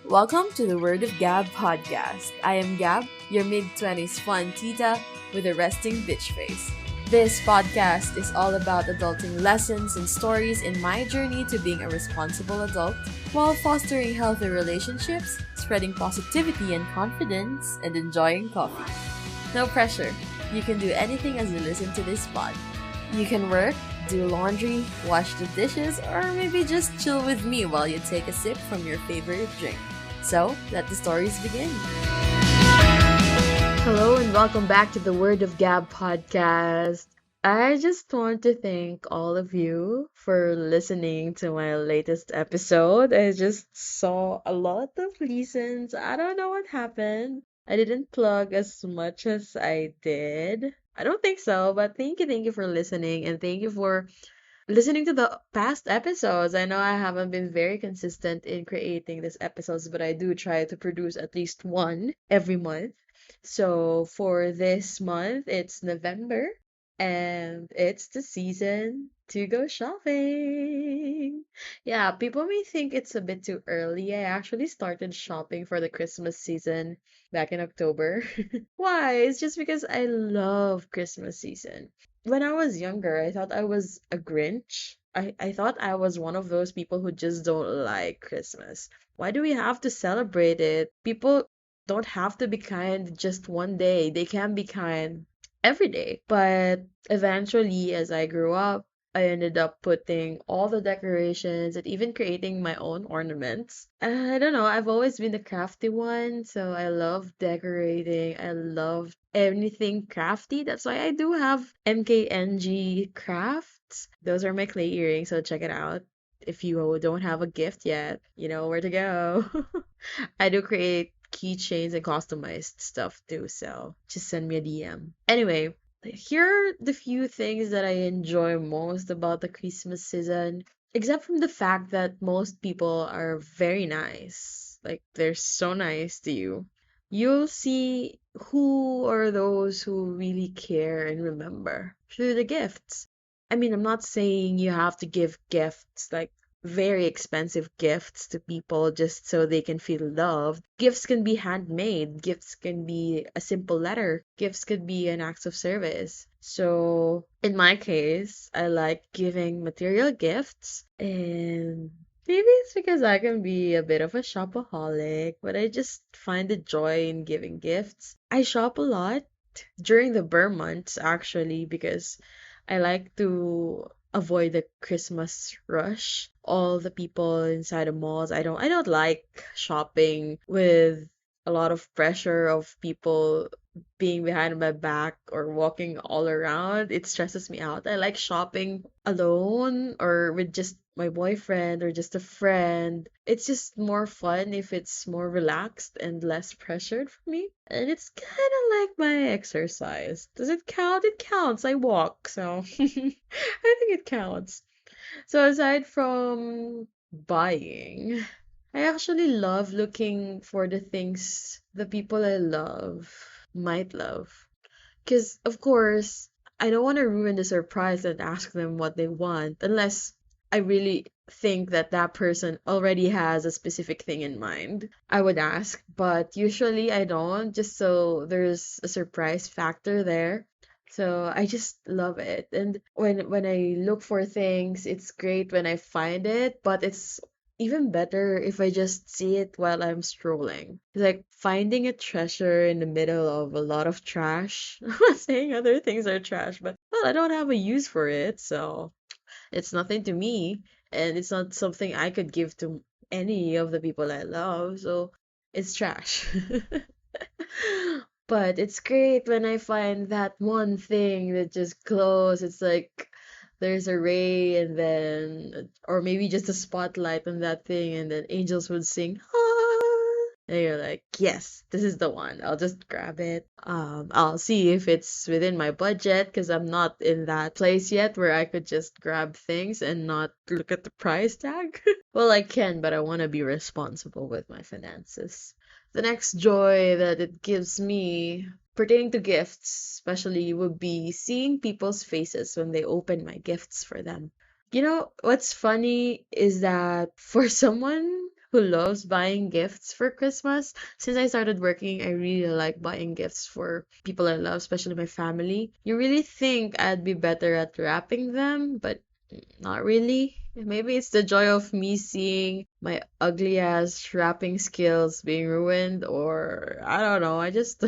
Welcome to the Word of Gab podcast. I am Gab, your mid-20s fun tita with a resting bitch face. This podcast is all about adulting lessons and stories in my journey to being a responsible adult while fostering healthy relationships, spreading positivity and confidence, and enjoying coffee. No pressure. You can do anything as you listen to this pod. You can work, do laundry, wash the dishes, or maybe just chill with me while you take a sip from your favorite drink. So, let the stories begin. Hello and welcome back to the Word of Gab podcast. I just want to thank all of you for listening to my latest episode. I just saw a lot of listens. I don't know what happened. I didn't plug as much as I did. I don't think so, but thank you for listening and thank you for listening to the past episodes. I know I haven't been very consistent in creating these episodes, but I do try to produce at least one every month. So for this month, it's November and it's the season to go shopping. Yeah, people may think it's a bit too early. I actually started shopping for the Christmas season back in October. Why? It's just because I love Christmas season. When I was younger, I thought I was a Grinch. I thought I was one of those people who just don't like Christmas. Why do we have to celebrate it? People don't have to be kind just one day. They can be kind every day. But eventually, as I grew up, I ended up putting all the decorations and even creating my own ornaments. I don't know, I've always been the crafty one, so I love decorating. I love anything crafty. That's why I do have MKNG crafts. Those are my clay earrings, so check it out. If you don't have a gift yet, you know where to go. I do create keychains and customized stuff too, so just send me a DM. Anyway, here are the few things that I enjoy most about the Christmas season, except from the fact that most people are very nice. Like, they're so nice to you. You'll see who are those who really care and remember through the gifts. I mean, I'm not saying you have to give gifts like very expensive gifts to people just so they can feel loved. Gifts can be handmade, gifts can be a simple letter, gifts could be an act of service. So, in my case, I like giving material gifts, and maybe it's because I can be a bit of a shopaholic, but I just find the joy in giving gifts. I shop a lot during the Burr months actually because I like to avoid the Christmas rush. All the people inside the malls. I don't like shopping with a lot of pressure of people being behind my back or walking all around. It stresses me out. I like shopping alone or with just my boyfriend or just a friend. It's just more fun if it's more relaxed and less pressured for me. And it's kind of like my exercise. Does it count? It counts. I walk, so I think it counts. So aside from buying, I actually love looking for the things the people I love might love. Because, of course, I don't want to ruin the surprise and ask them what they want unless I really think that that person already has a specific thing in mind. I would ask, but usually I don't, just so there's a surprise factor there. So I just love it. And when I look for things, it's great when I find it, but it's even better if I just see it while I'm strolling. It's like finding a treasure in the middle of a lot of trash. I'm not saying other things are trash, but well, I don't have a use for it, so it's nothing to me, and it's not something I could give to any of the people I love, so it's trash. But it's great when I find that one thing that just glows. It's like there's a ray and then, or maybe just a spotlight on that thing, and then angels would sing, ah, and you're like, yes, this is the one. I'll just grab it. I'll see if it's within my budget because I'm not in that place yet where I could just grab things and not look at the price tag. Well, I can, but I want to be responsible with my finances. The next joy that it gives me pertaining to gifts, especially, would be seeing people's faces when they open my gifts for them. You know, what's funny is that for someone who loves buying gifts for Christmas. Since I started working, I really like buying gifts for people I love, especially my family. You really think I'd be better at wrapping them, but not really. Maybe it's the joy of me seeing my ugly ass wrapping skills being ruined, or I don't know. I just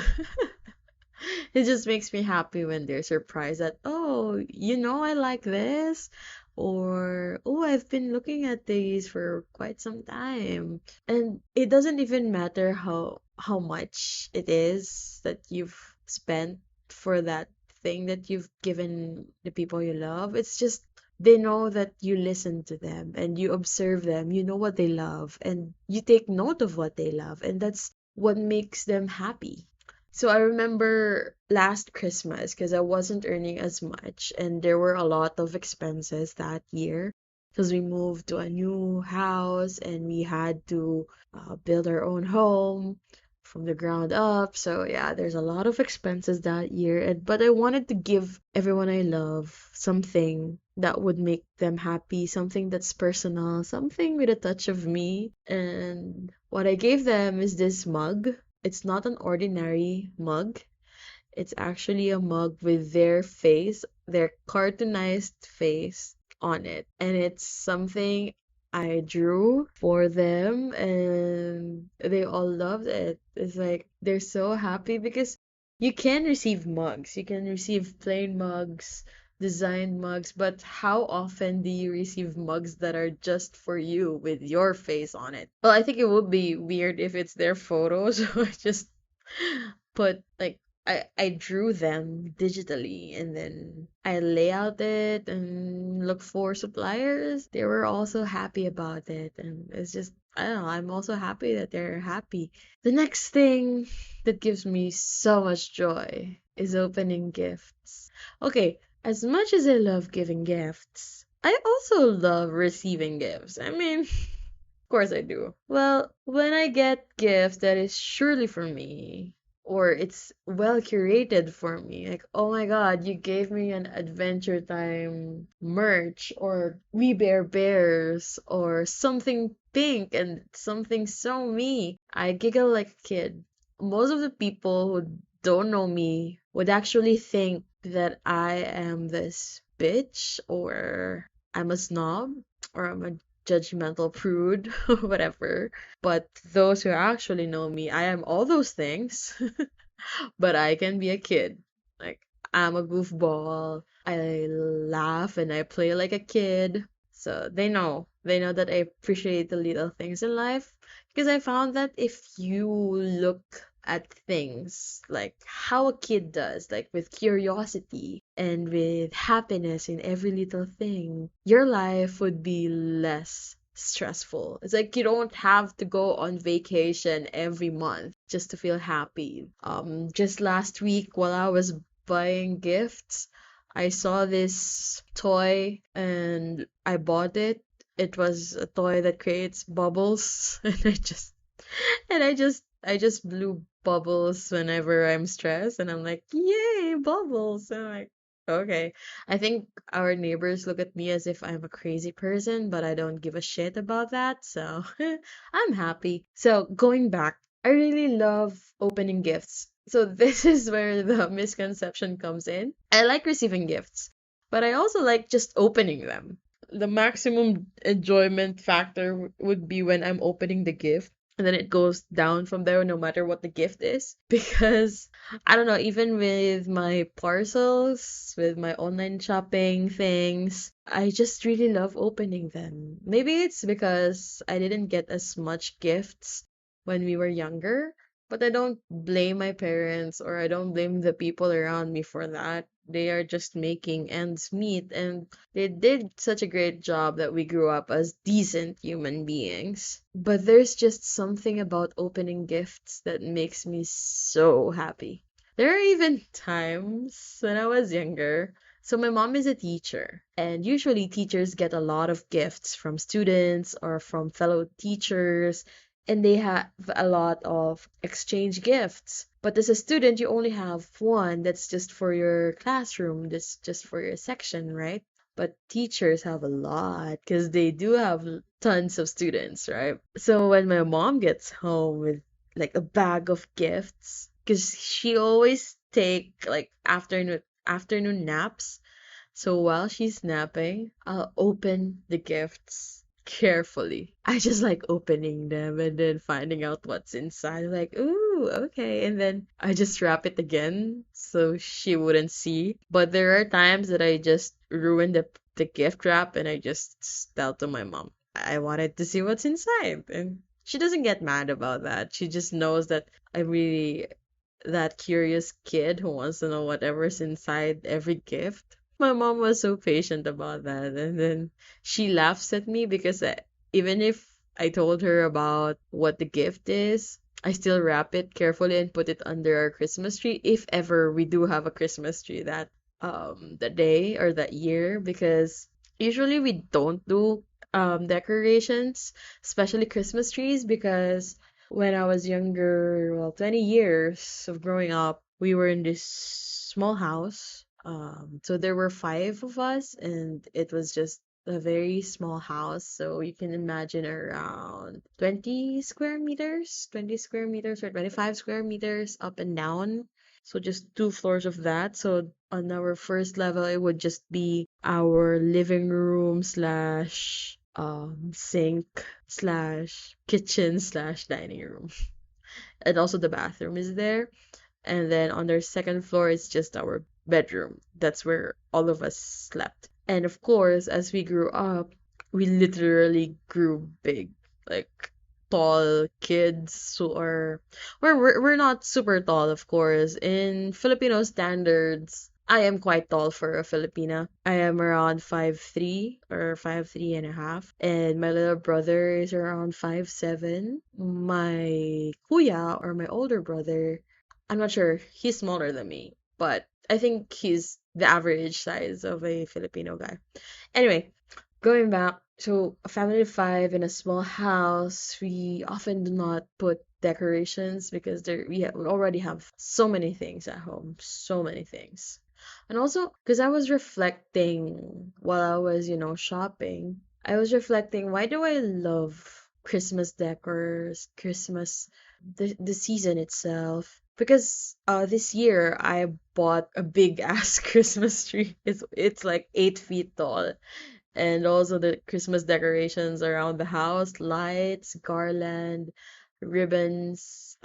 it just makes me happy when they're surprised that, oh, I like this, or oh, I've been looking at these for quite some time. And it doesn't even matter how much it is that you've spent for that thing that you've given the people you love. It's just they know that you listen to them and you observe them, you know what they love, and you take note of what they love, and that's what makes them happy. So I remember last Christmas because I wasn't earning as much and there were a lot of expenses that year because we moved to a new house and we had to build our own home from the ground up. So yeah, there's a lot of expenses that year. But I wanted to give everyone I love something that would make them happy, something that's personal, something with a touch of me. And what I gave them is this mug. It's not an ordinary mug. It's actually a mug with their face, their cartoonized face on it. And it's something I drew for them and they all loved it. It's like they're so happy because you can receive mugs. You can receive plain mugs, designed mugs, but how often do you receive mugs that are just for you with your face on it? Well, I think it would be weird if it's their photos. So I just put like I drew them digitally and then I lay out it and look for suppliers. They were also happy about it and it's just I don't know, I'm also happy that they're happy. The next thing that gives me so much joy is opening gifts. Okay, as much as I love giving gifts, I also love receiving gifts. I mean, course I do. Well, when I get gift that is surely for me, or it's well curated for me, like, oh my God, you gave me an Adventure Time merch, or We Bear Bears, or something pink and something so me, I giggle like a kid. Most of the people who don't know me would actually think that I am this bitch, or I'm a snob, or I'm a judgmental prude, whatever. But those who actually know me, I am all those things, but I can be a kid. Like, I'm a goofball. I laugh and I play like a kid. So they know. They know that I appreciate the little things in life. Because I found that if you look at things like how a kid does, like with curiosity and with happiness in every little thing, your life would be less stressful. It's like you don't have to go on vacation every month just to feel happy. Just last week while I was buying gifts, I saw this toy and I bought it. It was a toy that creates bubbles and I just blew bubbles whenever I'm stressed and I'm like, yay, bubbles. And I'm like, okay. I think our neighbors look at me as if I'm a crazy person, but I don't give a shit about that. So I'm happy. So going back, I really love opening gifts. So this is where the misconception comes in. I like receiving gifts, but I also like just opening them. The maximum enjoyment factor would be when I'm opening the gift and then it goes down from there no matter what the gift is. Because I don't know, even with my parcels, with my online shopping things, I just really love opening them. Maybe it's because I didn't get as much gifts when we were younger, but I don't blame my parents or I don't blame the people around me for that. They are just making ends meet, and they did such a great job that we grew up as decent human beings. But there's just something about opening gifts that makes me so happy. There are even times when I was younger. So my mom is a teacher, and usually teachers get a lot of gifts from students or from fellow teachers, and they have a lot of exchange gifts. But as a student, you only have one that's just for your classroom, that's just for your section, right? but teachers have a lot because they do have tons of students, right? So when my mom gets home with like a bag of gifts, because she always take like afternoon naps, so while she's napping, I'll open the gifts carefully. I just like opening them and then finding out what's inside. Like, ooh, okay. And then I just wrap it again so she wouldn't see. But there are times that I just ruin the gift wrap and I just tell to my mom, I wanted to see what's inside. And she doesn't get mad about that. She just knows that I'm really that curious kid who wants to know whatever's inside every gift. My mom was so patient about that. And then she laughs at me because even if I told her about what the gift is, I still wrap it carefully and put it under our Christmas tree if ever we do have a Christmas tree that day or that year, because usually we don't do decorations, especially Christmas trees, because when I was younger, well, 20 years of growing up, we were in this small house. So there were five of us, and it was just a very small house. So you can imagine around 20 square meters or 25 square meters up and down. So just two floors of that. So on our first level, it would just be our living room slash sink slash kitchen slash dining room. And also the bathroom is there. And then on their second floor is just our bedroom. That's where all of us slept. And of course, as we grew up, we literally grew big. Like tall kids who are we're not super tall, of course. In Filipino standards, I am quite tall for a Filipina. I am around 5'3" or 5'3.5", and my little brother is around 5'7". My kuya, or my older brother, I'm not sure, he's smaller than me, but I think he's the average size of a Filipino guy. Anyway, going back, so a family of five in a small house, we often do not put decorations because we already have so many things at home, so many things. And also, because I was reflecting while I was, shopping, I was reflecting, why do I love Christmas decors, the season itself? Because this year I bought a big ass Christmas tree. It's like 8 feet tall, and also the Christmas decorations around the house, lights, garland, ribbons,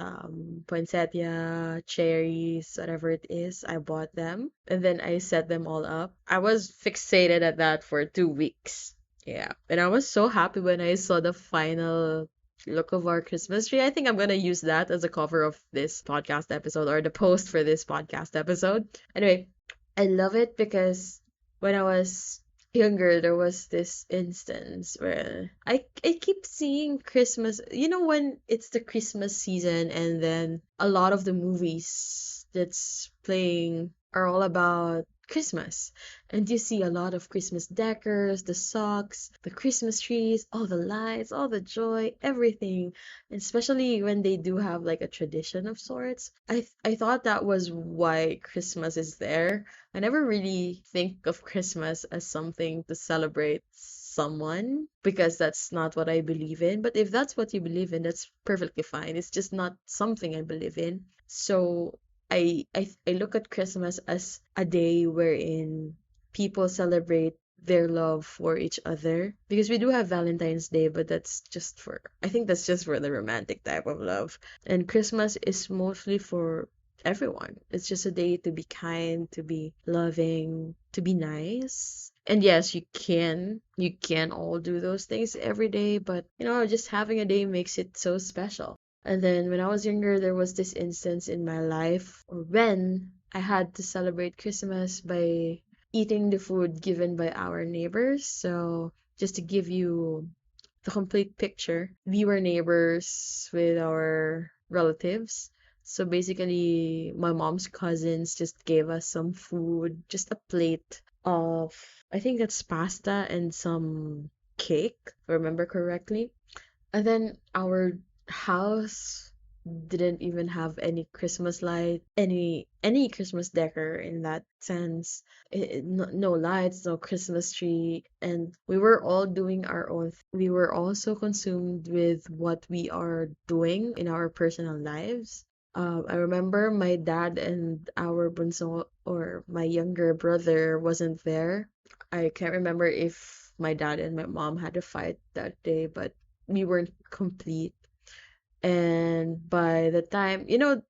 poinsettia, cherries, whatever it is. I bought them and then I set them all up. I was fixated at that for 2 weeks. Yeah, and I was so happy when I saw the final look of our Christmas tree. I think I'm gonna use that as a cover of this podcast episode, or the post for this podcast episode. Anyway, I love it because when I was younger, there was this instance where I keep seeing Christmas. You know, when it's the Christmas season, and then a lot of the movies that's playing are all about Christmas. And you see a lot of Christmas decors, the socks, the Christmas trees, all the lights, all the joy, everything. And especially when they do have like a tradition of sorts. I thought that was why Christmas is there. I never really think of Christmas as something to celebrate someone, because that's not what I believe in. But if that's what you believe in, that's perfectly fine. It's just not something I believe in. So I look at Christmas as a day wherein people celebrate their love for each other, because we do have Valentine's Day, but I think that's just for the romantic type of love. And Christmas is mostly for everyone. It's just a day to be kind, to be loving, to be nice. And yes, you can all do those things every day, but just having a day makes it so special. And then when I was younger, there was this instance in my life, or when I had to celebrate Christmas by eating the food given by our neighbors. So just to give you the complete picture, we were neighbors with our relatives. So basically, my mom's cousins just gave us some food, just a plate of, I think that's pasta and some cake, if I remember correctly. And then our house didn't even have any Christmas light, any Christmas decor in that sense. No lights, no Christmas tree, and we were all doing our own. We were also consumed with what we are doing in our personal lives. I remember my dad and our bunso or my younger brother wasn't there. I can't remember if my dad and my mom had a fight that day, but we weren't complete. And by the time,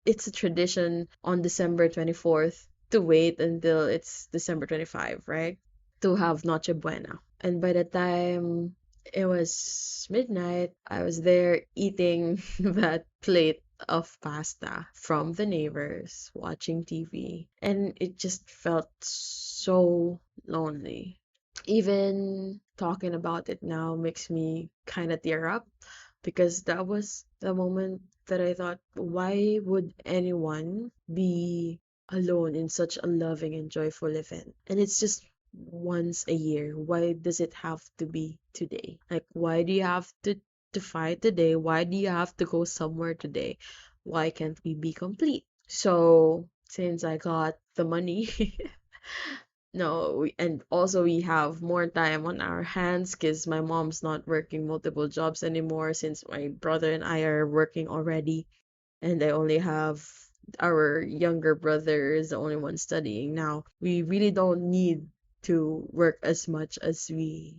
it's a tradition on December 24th to wait until it's December 25, right? To have Noche Buena. And by the time it was midnight, I was there eating that plate of pasta from the neighbors, watching TV, and it just felt so lonely. Even talking about it now makes me kind of tear up because that was the moment that I thought, why would anyone be alone in such a loving and joyful event? And it's just once a year. Why does it have to be today? Like, why do you have to fight today? Why do you have to go somewhere today? Why can't we be complete? So, since I got the money, no, and also we have more time on our hands because my mom's not working multiple jobs anymore since my brother and I are working already, and I only have our younger brother is the only one studying now. We really don't need to work as much as we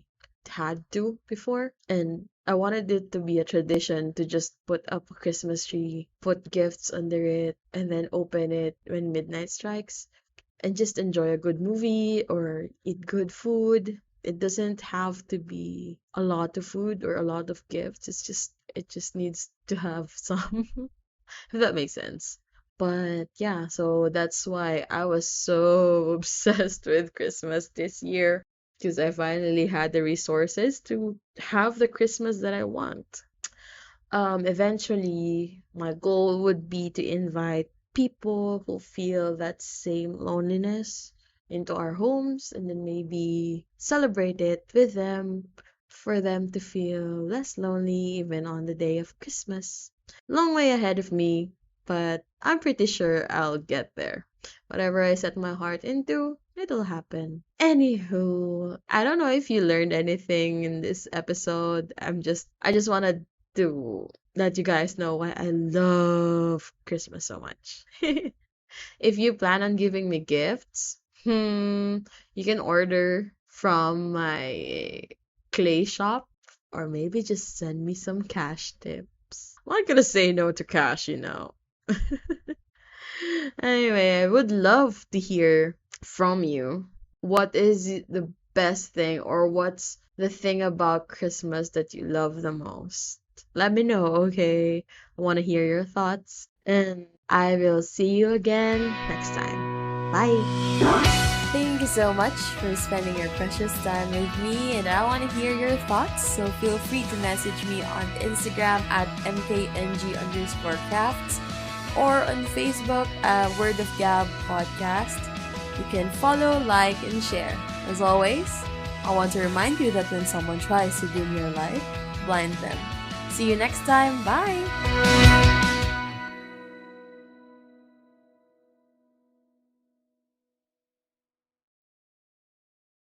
had to before. And I wanted it to be a tradition to just put up a Christmas tree, put gifts under it, and then open it when midnight strikes and just enjoy a good movie or eat good food. It doesn't have to be a lot of food or a lot of gifts. It just needs to have some, if that makes sense. But yeah, so that's why I was so obsessed with Christmas this year because I finally had the resources to have the Christmas that I want. Eventually, my goal would be to invite people who feel that same loneliness into our homes and then maybe celebrate it with them for them to feel less lonely even on the day of Christmas. Long way ahead of me, but I'm pretty sure I'll get there. Whatever I set my heart into, it'll happen. Anywho, I don't know if you learned anything in this episode. I just wanted to let you guys know why I love Christmas so much. If you plan on giving me gifts, you can order from my clay shop or maybe just send me some cash tips. I'm not gonna say no to cash. Anyway, I would love to hear from you. What is the best thing or what's the thing about Christmas that you love the most? Let me know, okay? I want to hear your thoughts. And I will see you again next time. Bye. Thank you so much for spending your precious time with me, and I want to hear your thoughts, so feel free to message me on Instagram at mkng_crafts or on Facebook at Word of Gab Podcast. You can follow, like, and share. As always, I want to remind you that when someone tries to dim your light, blind them. See you next time. Bye!